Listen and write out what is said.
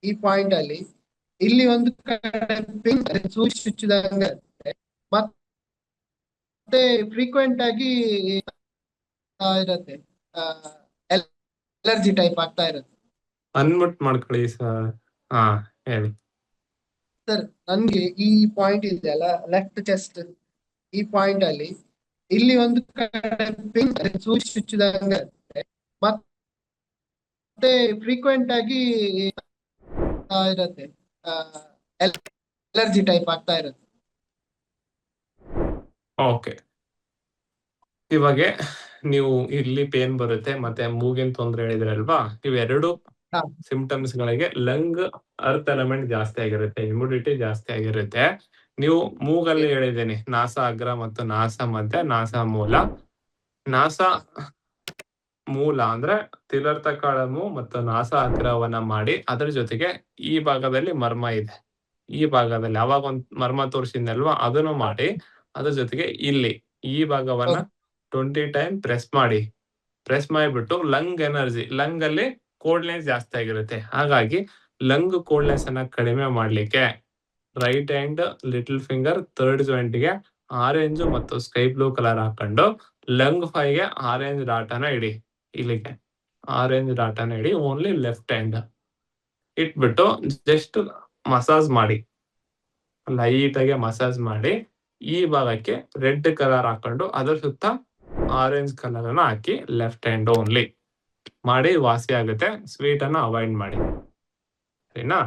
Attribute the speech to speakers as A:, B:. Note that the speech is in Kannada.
A: ಈ ಪಾಯಿಂಟ್ ಅಲ್ಲಿ ಇಲ್ಲಿ ಒಂದು ಕಡೆ ಪಿಂಕ್ ಸೂಚಿ ಚುಚ್ಚಿದಂಗೆ ಇರುತ್ತೆ. ಮತ್ತೆ ಫ್ರೀಕ್ವೆಂಟ್ ಆಗಿ ಇರುತ್ತೆ, ಎಲರ್ಜಿ ಟೈಪ್ ಆಗ್ತಾ ಇರುತ್ತೆ.
B: ಅನ್ಮ್ಯೂಟ್ ಮಾಡ್ಕೊಳ್ಳಿ ಸರ್. ಹಾ, ಹೇಳಿ.
A: ಸರ್, ನನ್ಗೆ ಈ ಪಾಯಿಂಟ್ ಇದೆ ಅಲ್ಲ, ಲೆಫ್ಟ್ ಚೆಸ್ಟ್, ಈ ಪಾಯಿಂಟ್ ಅಲ್ಲಿ ಇಲ್ಲಿ ಒಂದು ಕಡೆ ಪಿಂಕ್ ಸೂಚಿ ಚುಚ್ಚಿದಂಗೆ ಇರುತ್ತೆ. ಮತ್ತೆ ಫ್ರೀಕ್ವೆಂಟ್ ಆಗಿ ಇರುತ್ತೆ, ಎಲರ್ಜಿ ಟೈಪ್ ಆಗ್ತಾ ಇರುತ್ತೆ.
B: ಓಕೆ, ಇವಾಗ ನೀವು ಇಲ್ಲಿ ಪೇನ್ ಬರುತ್ತೆ ಮತ್ತೆ ಮೂಗಿನ ತೊಂದರೆ ಹೇಳಿದ್ರಲ್ವಾ, ಇವೆರಡು
A: ಹಾ.
B: ಸಿಂಪ್ಟಮ್ಸ್ ಗಳಿಗೆ ಲಂಗ್ ಅರ್ತ್ ಎಲಿಮೆಂಟ್ ಜಾಸ್ತಿ ಆಗಿರುತ್ತೆ, ಇಮ್ಯುಡಿಟಿ ಜಾಸ್ತಿ ಆಗಿರುತ್ತೆ. ನೀವು ಮೂಗಲ್ಲಿ ಹೇಳಿದ್ದೀನಿ ನಾಸ ಅಗ್ರ ಮತ್ತು ನಾಸ ಮಧ್ಯ, ನಾಸ ಮೂಲ. ನಾಸ ಮೂಲ ಅಂದ್ರೆ ತಿಲರ್ಥ ಕಾಳಮು ಮತ್ತು ನಾಸ ಅಗ್ರವನ್ನ ಮಾಡಿ, ಅದರ ಜೊತೆಗೆ ಈ ಭಾಗದಲ್ಲಿ ಮರ್ಮ ಇದೆ, ಈ ಭಾಗದಲ್ಲಿ ಅವಾಗ ಒಂದ್ ಮರ್ಮ ತೋರಿಸಿದ್ನಲ್ವಾ, ಅದನ್ನು ಮಾಡಿ ಅದ್ರ ಜೊತೆಗೆ ಇಲ್ಲಿ ಈ ಭಾಗವನ್ನ 20 ಟೈಮ್ ಪ್ರೆಸ್ ಮಾಡಿಬಿಟ್ಟು ಲಂಗ್ ಎನರ್ಜಿ, ಲಂಗ್ ಅಲ್ಲಿ ಕೋಲ್ಡ್ನೆಸ್ ಜಾಸ್ತಿ ಆಗಿರುತ್ತೆ. ಹಾಗಾಗಿ ಲಂಗ್ ಕೋಲ್ಡ್ನೆಸ್ ಅನ್ನ ಕಡಿಮೆ ಮಾಡ್ಲಿಕ್ಕೆ right hand little finger third joint ಗೆ ಆರೆಂಜ್ ಮತ್ತು ಸ್ಕೈ ಬ್ಲೂ ಕಲರ್ ಹಾಕೊಂಡು ಲಂಗ್ 5 ಗೆ ಆರೆಂಜ್ ಡಾಟನ ಇಡಿ. ಇಲ್ಲಿಗೆ ಆರೆಂಜ್ ಡಾಟನ ಇಡಿ, ಓನ್ಲಿ ಲೆಫ್ಟ್ ಹ್ಯಾಂಡ್ ಇಟ್ಬಿಟ್ಟು ಜಸ್ಟ್ ಮಸಾಜ್ ಮಾಡಿ, ಲೈಟ್ ಆಗಿ ಮಸಾಜ್ ಮಾಡಿ. ಈ ಭಾಗಕ್ಕೆ ರೆಡ್ ಕಲರ್ ಹಾಕೊಂಡು ಅದರ ಸುತ್ತ ಆರೆಂಜ್ ಕಲರ್ ಅನ್ನ ಹಾಕಿ ಲೆಫ್ಟ್ ಹ್ಯಾಂಡ್ ಓನ್ಲಿ ಮಾಡಿ ವಾಸಿ ಆಗುತ್ತೆ. ಸ್ವೀಟ್ ಅನ್ನ ಅವಾಯ್ಡ್ ಮಾಡಿ, ಸರಿನಾ?